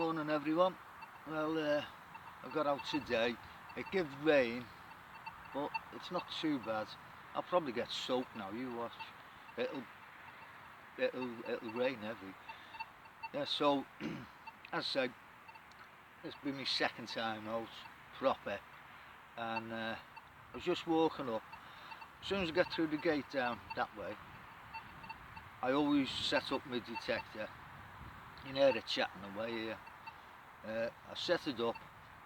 Morning everyone. Well, I got out today. It gives rain, but it's not too bad. I'll probably get soaked now. You watch. It'll it'll rain heavy. Yeah. So, as I said, it's been my second time out proper, and I was just walking up. As soon as I get through the gate down that way, I always set up my detector. You know, they're chatting away here. I set it up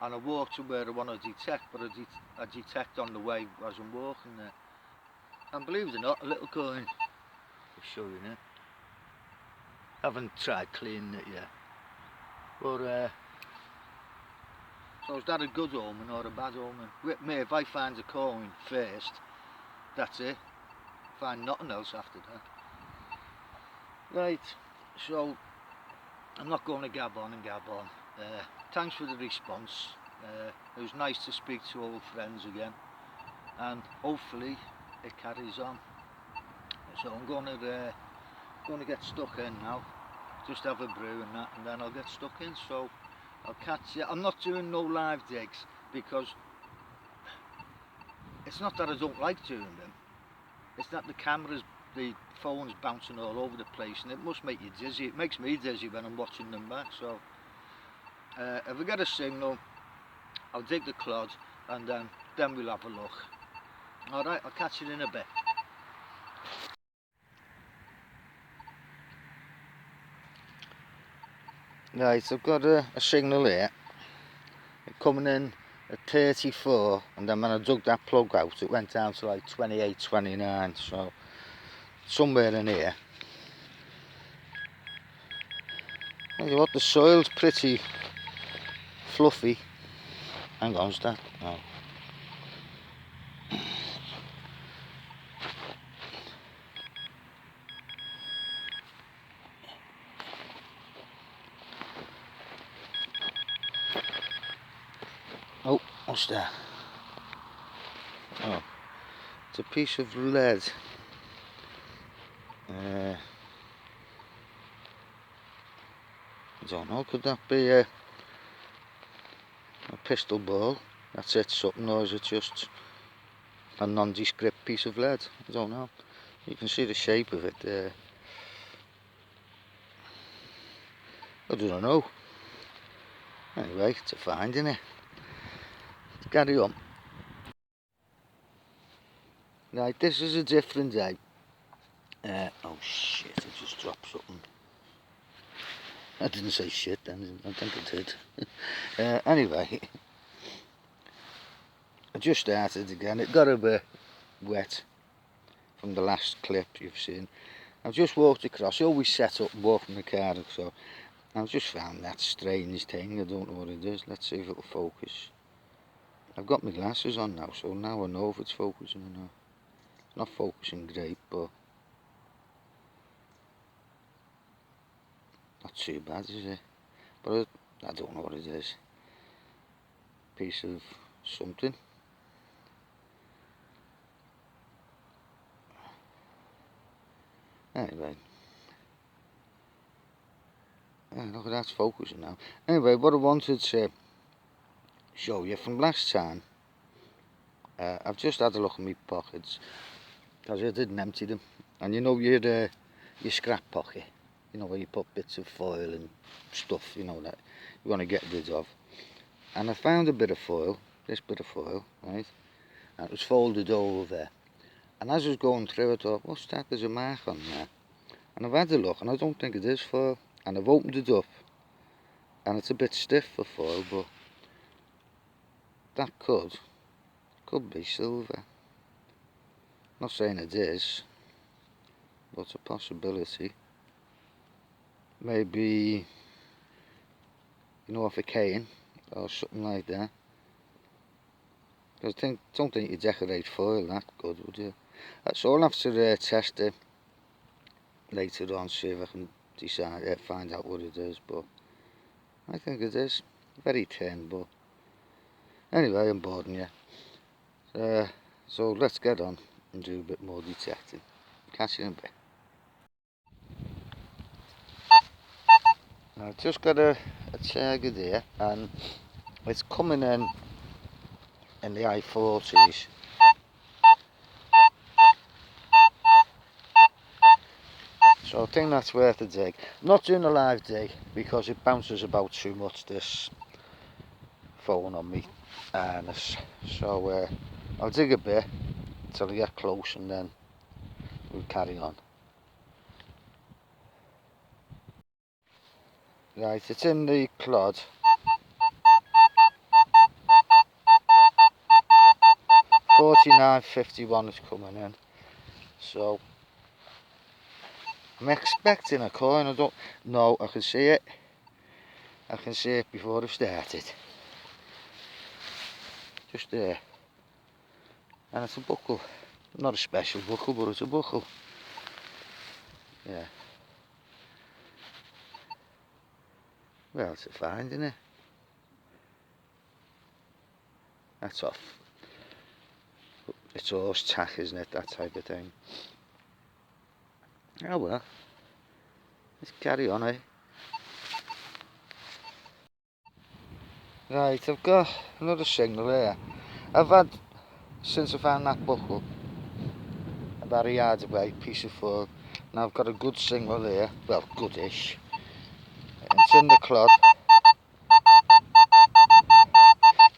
and I walk to where I want to detect, but I detect on the way as I'm walking there. And believe it or not, a little coin. I'll show you now. Haven't tried cleaning it yet. But, so is that a good omen or a bad omen? With me, if I find a coin first, that's it. Find nothing else after that. Right, so I'm not going to gab on and gab on. Thanks for the response. It was nice to speak to old friends again, and hopefully it carries on. So I'm going to get stuck in now. Just have a brew and that, and then I'll get stuck in. So I'll catch you. I'm not doing no live digs because it's not that I don't like doing them. It's that the phone's bouncing all over the place, and it must make you dizzy. It makes me dizzy when I'm watching them back. So if I get a signal, I'll dig the clod, and then we'll have a look. Alright, I'll catch you in a bit. Right, I've got a signal here. It's coming in at 34, and then when I dug that plug out, it went down to like 28, 29. So somewhere in here. Tell you what, the soil's pretty fluffy. Hang on, is that? No. Oh, what's that? Oh, it's a piece of lead. I don't know, could that be a pistol ball? That's it, something, or is it just a nondescript piece of lead? I don't know. You can see the shape of it there. I don't know. Anyway, it's a find, isn't it? Let's carry on. Right, this is a different day. Oh shit, I just dropped something. I didn't say shit then, I think I did. Anyway, I just started again. It got a bit wet from the last clip you've seen. I've just walked across. I always set up and walk from the car, so I've just found that strange thing. I don't know what it is. Let's see if it'll focus. I've got my glasses on now, so now I know if it's focusing or not. It's not focusing great, but not too bad, is it? But I don't know what it is. Piece of something. Anyway. Yeah, look at that's focusing now. Anyway, what I wanted to show you from last time, I've just had a look in my pockets because I didn't empty them. And you know your scrap pocket, you know, where you put bits of foil and stuff, you know, that you want to get rid of. And I found a bit of foil, this bit of foil, right, and it was folded over. And as I was going through, I thought, what's that? There's a mark on there. And I've had a look, and I don't think it is foil. And I've opened it up, and it's a bit stiff for foil, but that could be silver. Not saying it is, but it's a possibility. Maybe, you know, off a cane or something like that. Because don't think you decorate foil that good, would you? So I'll have to test it later on, see if I can decide, find out what it is. But I think it is very thin. But anyway, I'm bored, yeah. So let's get on and do a bit more detecting. Catch you in a bit. I've just got a Tiger there, and it's coming in the high 40s. So I think that's worth a dig. I'm not doing a live dig because it bounces about too much, this phone on me. And so I'll dig a bit till I get close and then we'll carry on. Right, it's in the clod. $49.51 is coming in. So I'm expecting a coin. I don't know. I can see it. I can see it before I've started. Just there. And it's a buckle. Not a special buckle, but it's a buckle. Yeah. Well, it's a find, isn't it? That's off. It's horse tack, isn't it? That type of thing. Oh well. Let's carry on, eh? Right, I've got another signal here. I've had, since I found that buckle, about a yard away, piece of foil. Now I've got a good signal here. Well, goodish. It's in the clod.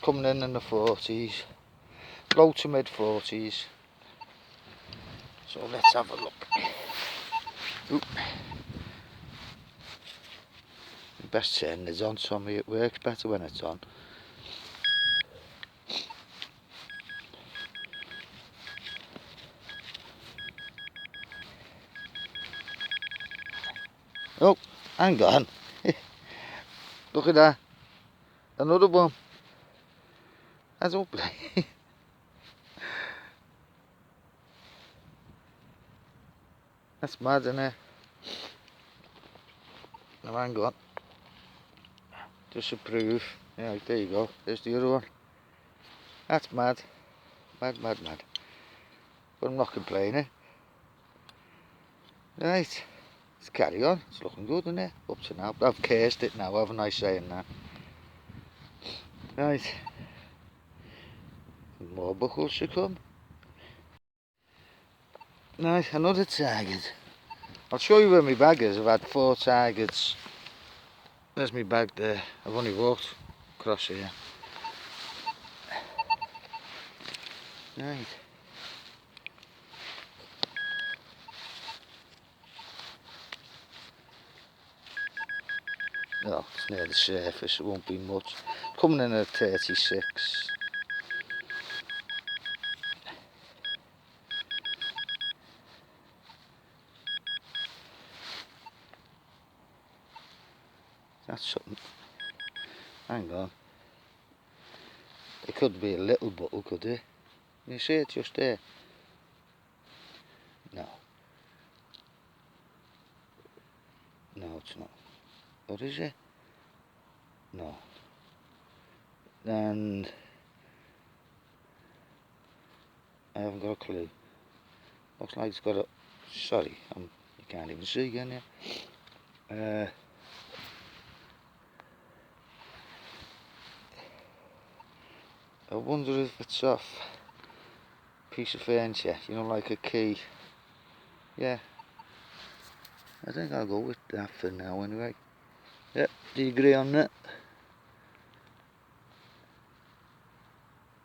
Coming in the 40s. Low to mid 40s. So let's have a look. Oop. Best turn is on, so it works better when it's on. Oh, hang on. Look at that. Another one. That's ugly. That's mad, isn't it? Now hang on. Just to prove. Yeah, there you go. There's the other one. That's mad. Mad. But I'm not complaining. Right. Let's carry on. It's looking good, isn't it? Up to now. I've cased it now, haven't I, saying that? Right. More buckles to come. Right, another target. I'll show you where my bag is. I've had 4 targets. There's my bag there. I've only walked across here. Right. Oh, it's near the surface, it won't be much. Coming in at 36. That's something. Hang on. It could be a little bottle, could it? You see it just there? No. No, it's not. What is it? No. And I haven't got a clue. Looks like it's got a. Sorry, you can't even see, can you? I wonder if it's off a piece of furniture, you know, like a key. Yeah. I think I'll go with that for now anyway. Yep, do you agree on that?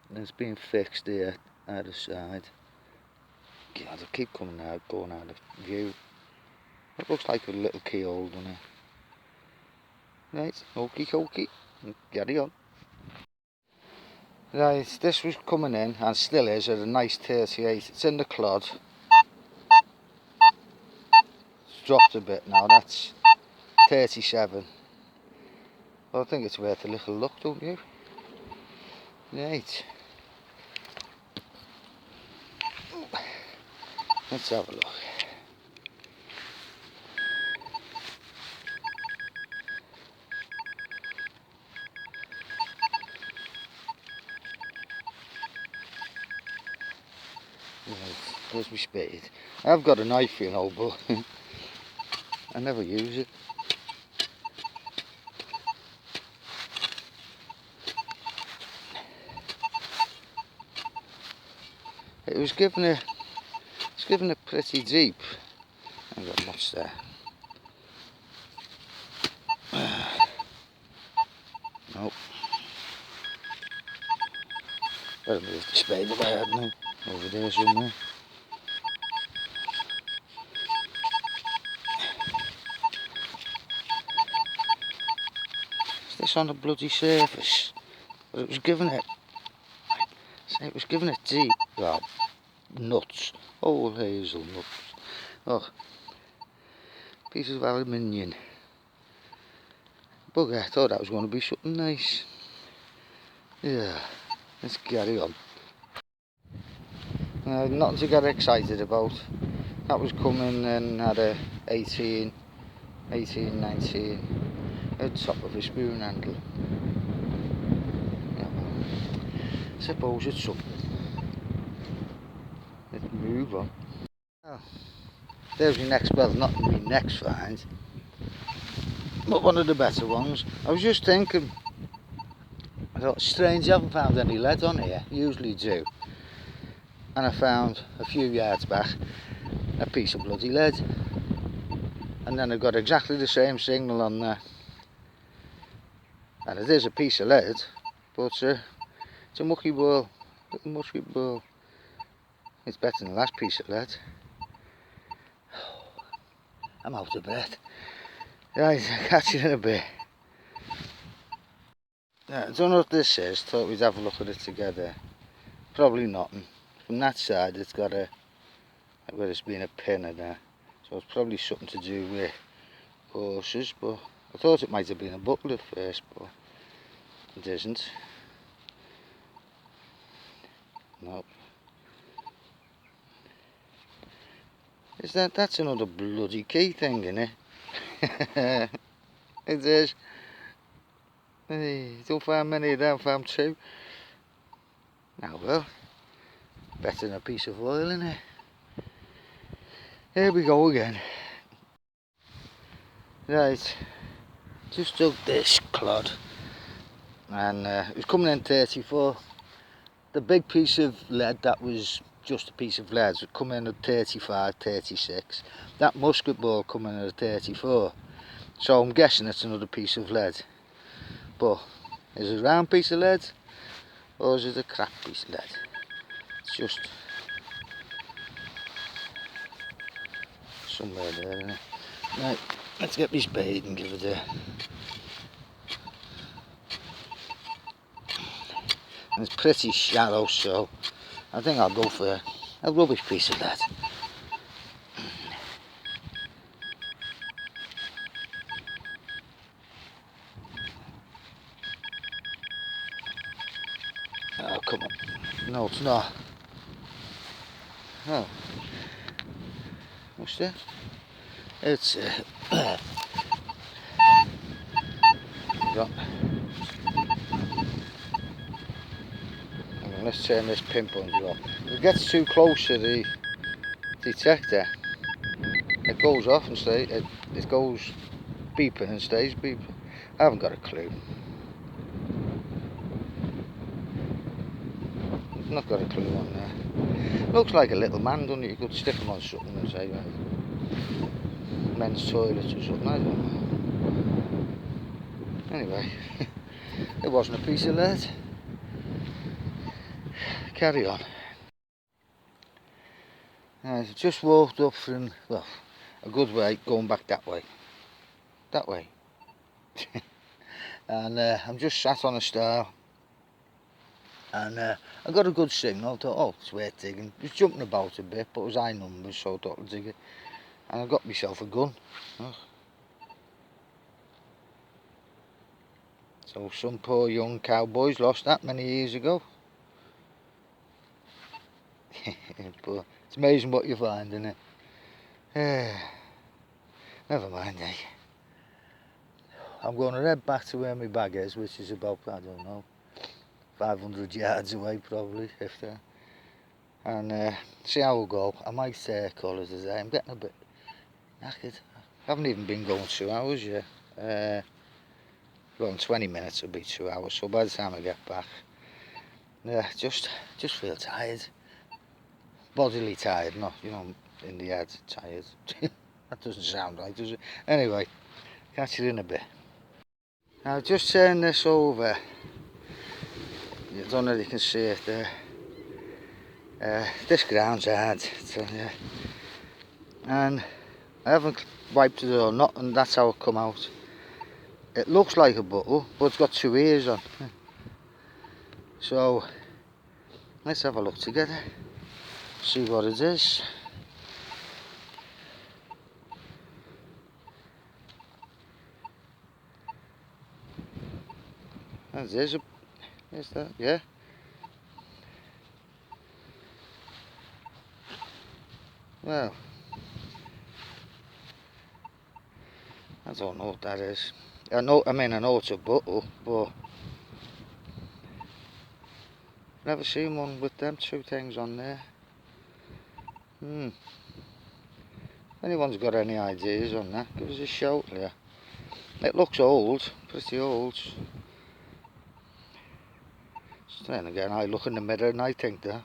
And it's being fixed here, either side. God, I keep coming out, going out of view. It looks like a little keyhole, doesn't it? Right, okie dokie, carry on. Right, this was coming in, and still is, at a nice 38. It's in the clod. It's dropped a bit now, that's 37. Well, I think it's worth a little look, don't you? Right. Let's have a look. Right, there's my spade. I've got a knife, you know, but I never use it. It was given a pretty deep. Hang on, what's there? Nope. Better move the spade away, hadn't I? Over there somewhere. Is this on the bloody surface? But it was given it. It was given it deep. Well, nuts. Whole hazelnuts. Oh, pieces of aluminium. Bugger, I thought that was going to be something nice. Yeah, let's carry on. Nothing to get excited about. That was coming and had a 18, 19 at the top of a spoon handle. Yeah, well, suppose it's something. Let's move on. Oh, there's my next, well, not my next find, but one of the better ones. I was just thinking, I thought, strange, I haven't found any lead on here. Usually do. And I found a few yards back a piece of bloody lead, and then I got exactly the same signal on there, and it is a piece of lead, but it's a mucky ball, little musky ball. It's better than the last piece of lead. I'm out of breath. Right, catch you in a bit. Yeah, I don't know what this is, thought we'd have a look at it together. Probably nothing. From that side it's got a, where there's been a pin in there, so it's probably something to do with horses, but I thought it might have been a buckle at first, but it isn't. Nope. Is that's another bloody key thing, isn't it? It is. Hey, don't find many of them, found two. Now well, better than a piece of oil, innit? Here we go again. Right, just dug this clod, and it was coming in 34. The big piece of lead that was just a piece of lead would come in at 35, 36. That musket ball coming in at 34. So I'm guessing it's another piece of lead. But is it a round piece of lead or is it a crap piece of lead? It's just somewhere there, isn't it? Right, let's get my spade and give it a... And it's pretty shallow, so I think I'll go for a rubbish piece of lead. Oh, come on. No, it's not. Oh. What's that? It's yeah. Let's turn this pin plunger off. If it gets too close to the detector, it goes off and stays. It goes beeping and stays beeping. I haven't got a clue. I've not got a clue on there. Looks like a little man, doesn't it? You could stick him on something and say, men's toilets or something, I don't know. Anyway, it wasn't a piece of lead. Carry on. I just walked up from, well, a good way, going back that way. That way. And I'm just sat on a star. And I got a good signal. I thought, oh, it's worth digging. It was jumping about a bit, but it was high numbers, so I thought I'd dig it. And I got myself a gun. Oh. So some poor young cowboys lost that many years ago. But it's amazing what you find, isn't it? Never mind, eh? I'm going to head back to where my bag is, which is about, I don't know, 500 yards away probably, if that. And see how we'll go. I might call it a day. I'm getting a bit knackered. I haven't even been going 2 hours yet. Well, in 20 minutes it'll be 2 hours, so by the time I get back, just feel tired. bodily tired, not, you know, in the head tired. That doesn't sound right, does it? Anyway, catch you in a bit. Now just turn this over. I don't know if you can see it there. This ground's hard, yeah. And I haven't wiped it or not, and that's how it come out. It looks like a bottle, but it's got 2 ears on. So let's have a look together, see what it is. There's that, yeah. Well, I don't know what that is. I know it's a bottle, but never seen one with them 2 things on there. If anyone's got any ideas on that, give us a shout there. It looks old, pretty old. Then again, I look in the mirror and I think that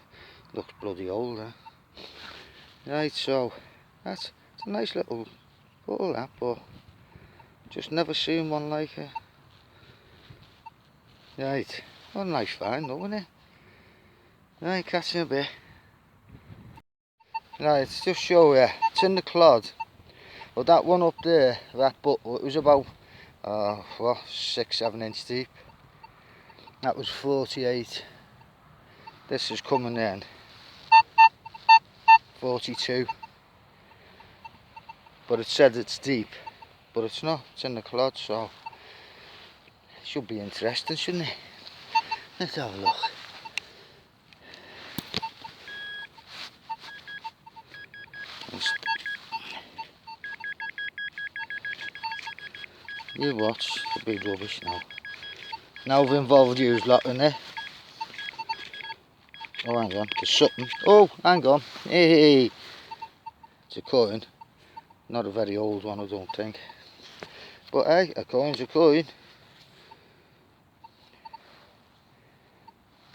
looks bloody old. Right, so it's a nice little bottle, that, but just never seen one like it. Right, well, nice find though, isn't it? Right, catch you in a bit. Right, it's just show you, it's in the clod. But that one up there, that bottle, it was about 6-7 inch deep. That was 48. This is coming in 42. But it said it's deep, but it's not. It's in the clod, so it should be interesting, shouldn't it? Let's have a look. You watch the big rubbish now. Now we've involved you lot in there. Oh, hang on, there's something. Oh, hang on. Hey, it's a coin. Not a very old one, I don't think. But hey, a coin's a coin.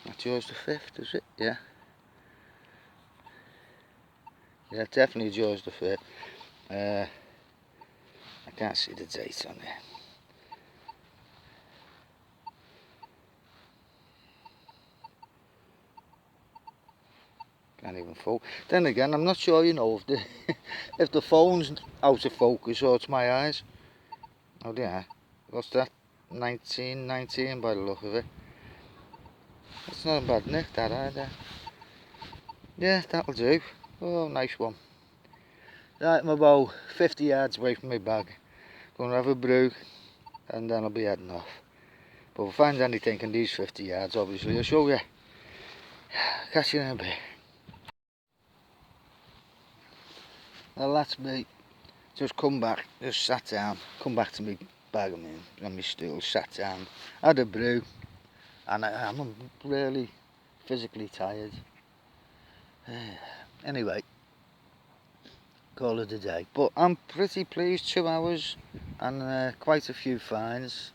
That's George V, is it? Yeah. Yeah, definitely George V. I can't see the date on there. Can't even focus. Then again, I'm not sure, you know, if the phone's out of focus or it's my eyes. Oh yeah, what's that? 1919 by the look of it. That's not a bad nick, that either. Yeah, that'll do. Oh, nice one. Right, I'm about 50 yards away from my bag. Gonna have a brew and then I'll be heading off. But if I find anything in these 50 yards, obviously I'll show you. Catch you in a bit. Well, that's me. Just come back, just sat down, come back to me bag of me on my stool, sat down, had a brew, and I'm really physically tired. Anyway, call it a day. But I'm pretty pleased, 2 hours and quite a few finds.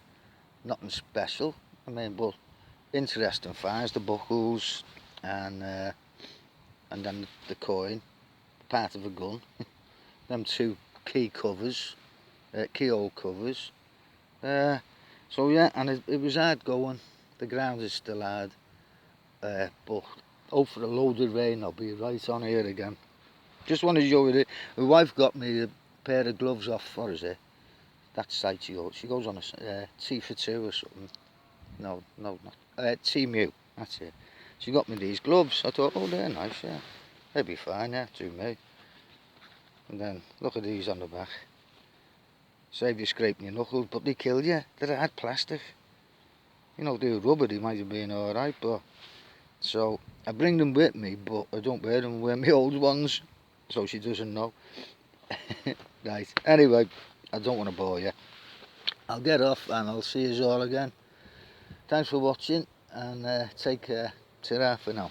Nothing special, but interesting finds, the buckles and then the coin, part of a gun, them 2 keyhole covers. So yeah, and it was hard going. The ground is still hard, but over a load of rain I'll be right on here again. Just want to show you that my wife got me a pair of gloves off, what is it? That site she goes on a T for 2 or something. No, not Temu, that's it. She got me these gloves. I thought, oh, they're nice, yeah. They'll be fine, yeah, to me. And then look at these on the back. Save you scraping your knuckles, but they kill you. They're hard plastic. You know, they're rubber, they might have been alright, but... So, I bring them with me, but I don't wear them. I wear my old ones, so she doesn't know. Right, anyway, I don't want to bore you. I'll get off and I'll see you all again. Thanks for watching and take care. Ta-ra for now.